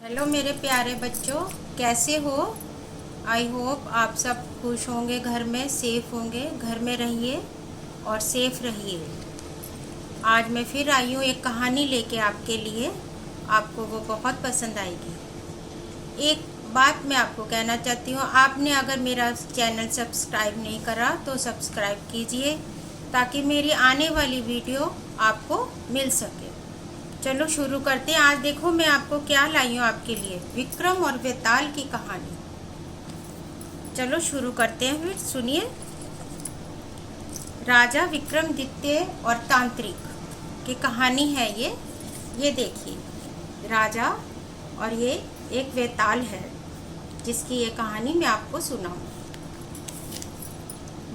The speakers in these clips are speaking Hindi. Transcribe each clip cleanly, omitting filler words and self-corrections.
हेलो मेरे प्यारे बच्चों, कैसे हो। आई होप आप सब खुश होंगे, घर में सेफ होंगे। घर में रहिए और सेफ रहिए। आज मैं फिर आई हूँ एक कहानी लेके आपके लिए। आपको वो बहुत पसंद आएगी। एक बात मैं आपको कहना चाहती हूँ, आपने अगर मेरा चैनल सब्सक्राइब नहीं करा तो सब्सक्राइब कीजिए ताकि मेरी आने वाली वीडियो आपको मिल सके। चलो शुरू करते हैं। आज देखो मैं आपको क्या लाई हूँ आपके लिए, विक्रम और वेताल की कहानी। चलो शुरू करते हैं, फिर सुनिए। राजा विक्रमादित्य और तांत्रिक की कहानी है ये देखिए, राजा और ये एक वेताल है जिसकी ये कहानी मैं आपको सुनाऊँ।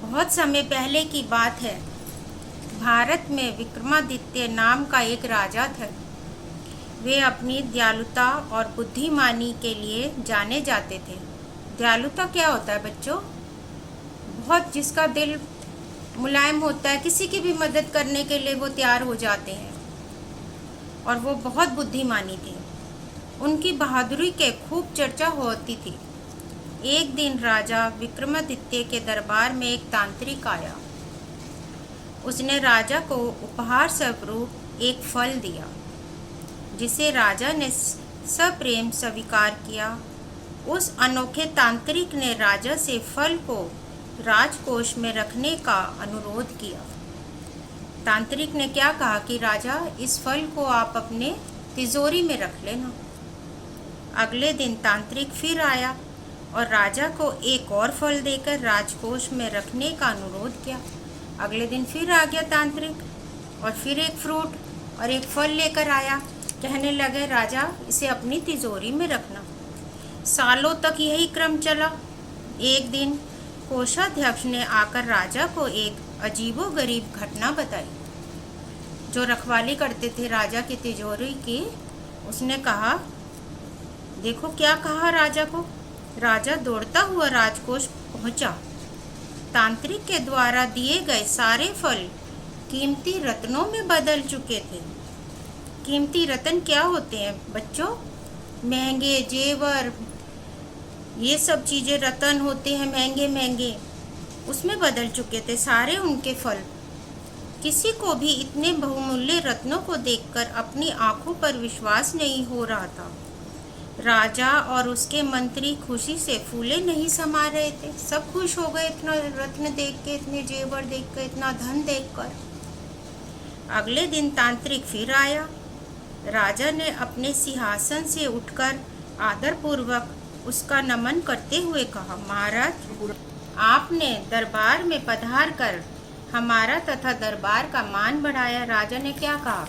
बहुत समय पहले की बात है। भारत में विक्रमादित्य नाम का एक राजा था। वे अपनी दयालुता और बुद्धिमानी के लिए जाने जाते थे। दयालुता क्या होता है बच्चों? बहुत जिसका दिल मुलायम होता है, किसी की भी मदद करने के लिए वो तैयार हो जाते हैं। और वो बहुत बुद्धिमानी थे। उनकी बहादुरी के खूब चर्चा होती थी। एक दिन राजा विक्रमादित्य के दरबार में एक तांत्रिक आया। उसने राजा को उपहार स्वरूप एक फल दिया, जिसे राजा ने सप्रेम स्वीकार किया। उस अनोखे तांत्रिक ने राजा से फल को राजकोष में रखने का अनुरोध किया। तांत्रिक ने क्या कहा कि राजा, इस फल को आप अपने तिजोरी में रख लेना। अगले दिन तांत्रिक फिर आया और राजा को एक और फल देकर राजकोष में रखने का अनुरोध किया। अगले दिन फिर आ गया तांत्रिक और फिर एक फ्रूट और एक फल लेकर आया। कहने लगे, राजा इसे अपनी तिजोरी में रखना। सालों तक यही क्रम चला। एक दिन कोषाध्यक्ष ने आकर राजा को एक अजीबोगरीब घटना बताई। जो रखवाली करते थे राजा की तिजोरी की, उसने कहा, देखो क्या कहा राजा को। राजा दौड़ता हुआ राजकोष पहुंचा। तांत्रिक के द्वारा दिए गए सारे फल कीमती रत्नों में बदल चुके थे। कीमती रत्न क्या होते हैं बच्चों? महंगे जेवर, ये सब चीज़ें रत्न होते हैं, महंगे महंगे, उसमें बदल चुके थे सारे उनके फल। किसी को भी इतने बहुमूल्य रत्नों को देखकर अपनी आंखों पर विश्वास नहीं हो रहा था। राजा और उसके मंत्री खुशी से फूले नहीं समा रहे थे। सब खुश हो गए इतना रत्न देख के, इतने जेवर देख कर, इतना धन देखकर। अगले दिन तांत्रिक फिर आया। राजा ने अपने सिंहासन से उठकर आदरपूर्वक उसका नमन करते हुए कहा, महाराज, आपने दरबार में पधार कर हमारा तथा दरबार का मान बढ़ाया। राजा ने क्या कहा?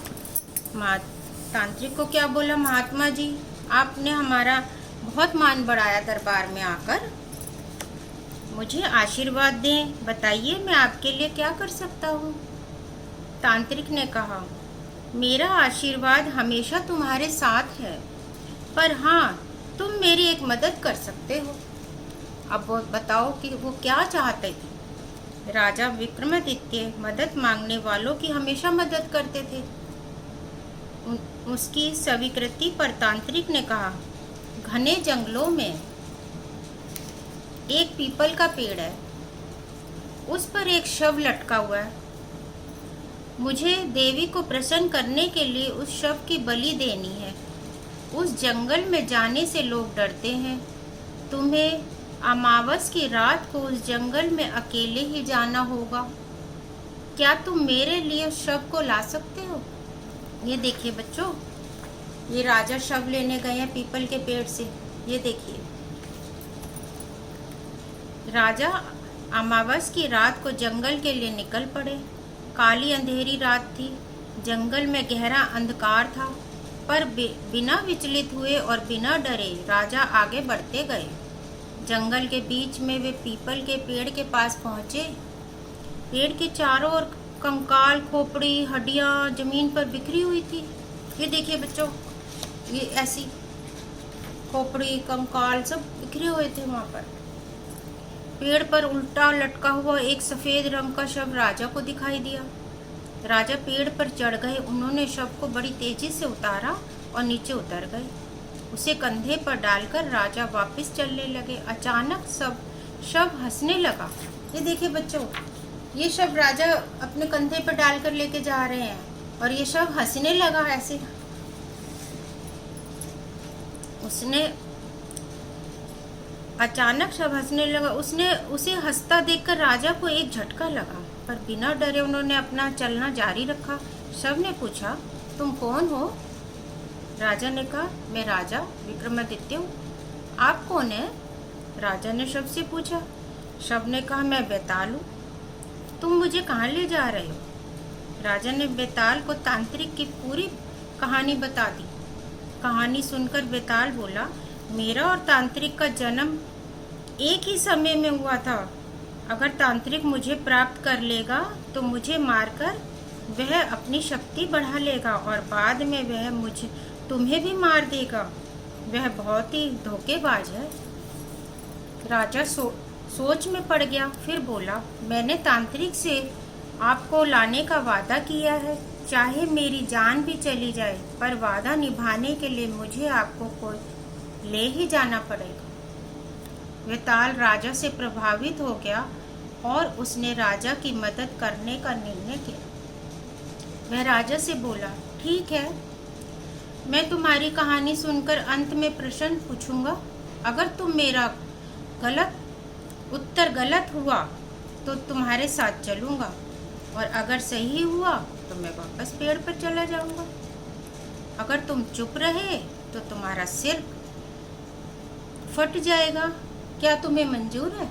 तांत्रिक को क्या बोला? महात्मा जी, आपने हमारा बहुत मान बढ़ाया दरबार में आकर। मुझे आशीर्वाद दें, बताइए मैं आपके लिए क्या कर सकता हूँ। तांत्रिक ने कहा, मेरा आशीर्वाद हमेशा तुम्हारे साथ है, पर हाँ, तुम मेरी एक मदद कर सकते हो। अब वो बताओ कि वो क्या चाहते थे। राजा विक्रमादित्य मदद मांगने वालों की हमेशा मदद करते थे। उसकी स्वीकृति पर तांत्रिक ने कहा, घने जंगलों में एक पीपल का पेड़ है, उस पर एक शव लटका हुआ है। मुझे देवी को प्रसन्न करने के लिए उस शव की बलि देनी है। उस जंगल में जाने से लोग डरते हैं। तुम्हें अमावस की रात को उस जंगल में अकेले ही जाना होगा। क्या तुम मेरे लिए उस शव को ला सकते हो? ये देखिए बच्चों, ये राजा शव लेने गए हैं पीपल के पेड़ से। ये देखिए, राजा अमावस की रात को जंगल के लिए निकल पड़े। काली अंधेरी रात थी, जंगल में गहरा अंधकार था, पर बिना विचलित हुए और बिना डरे राजा आगे बढ़ते गए। जंगल के बीच में वे पीपल के पेड़ के पास पहुँचे। पेड़ के चारों ओर कंकाल, खोपड़ी, हड्डियाँ जमीन पर बिखरी हुई थी। ये देखिए बच्चों, ये ऐसी खोपड़ी, कंकाल सब बिखरे हुए थे वहाँ पर। पेड़ पर उल्टा लटका हुआ एक सफ़ेद रंग का शव राजा को दिखाई दिया। राजा पेड़ पर चढ़ गए। उन्होंने शव को बड़ी तेजी से उतारा और नीचे उतर गए। उसे कंधे पर डालकर राजा वापस चलने लगे। अचानक सब शव हंसने लगा। ये देखिए बच्चों, ये शव राजा अपने कंधे पर डालकर लेके जा रहे हैं और ये शव हंसने लगा ऐसे। अचानक शव हंसने लगा। उसे हंसता देखकर राजा को एक झटका लगा, पर बिना डरे उन्होंने अपना चलना जारी रखा। शव ने पूछा, तुम कौन हो? राजा ने कहा, मैं राजा विक्रमादित्य हूँ। आप कौन है? राजा ने शव से पूछा। शव ने कहा, मैं बेताल हूँ। तुम मुझे कहाँ ले जा रहे हो? राजा ने बेताल को तांत्रिक की पूरी कहानी बता दी। कहानी सुनकर बेताल बोला, मेरा और तांत्रिक का जन्म एक ही समय में हुआ था। अगर तांत्रिक मुझे प्राप्त कर लेगा तो मुझे मारकर वह अपनी शक्ति बढ़ा लेगा और बाद में वह तुम्हें भी मार देगा। वह बहुत ही धोखेबाज है। राजा सोच में पड़ गया। फिर बोला, मैंने तांत्रिक से आपको लाने का वादा किया है, चाहे मेरी जान भी चली जाए, पर वादा निभाने के लिए मुझे आपको कोई ले ही जाना पड़ेगा। बेताल राजा से प्रभावित हो गया और उसने राजा की मदद करने का निर्णय किया। वह राजा से बोला, ठीक है, मैं तुम्हारी कहानी सुनकर अंत में प्रश्न पूछूंगा। अगर तुम मेरा उत्तर गलत हुआ तो तुम्हारे साथ चलूंगा, और अगर सही हुआ तो मैं वापस पेड़ पर चला जाऊंगा। अगर तुम चुप रहे तो तुम्हारा सिर फट जाएगा। क्या तुम्हें मंजूर है?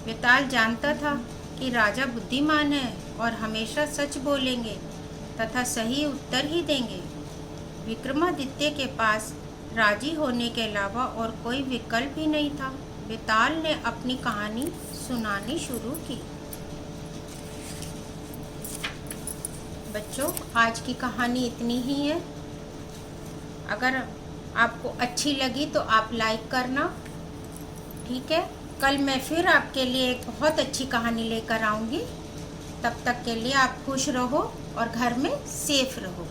बेताल जानता था कि राजा बुद्धिमान है और हमेशा सच बोलेंगे तथा सही उत्तर ही देंगे। विक्रमादित्य के पास राजी होने के अलावा और कोई विकल्प ही नहीं था। बेताल ने अपनी कहानी सुनानी शुरू की। बच्चों, आज की कहानी इतनी ही है। अगर आपको अच्छी लगी तो आप लाइक करना, ठीक है। कल मैं फिर आपके लिए एक बहुत अच्छी कहानी लेकर आऊँगी। तब तक के लिए आप खुश रहो और घर में सेफ रहो।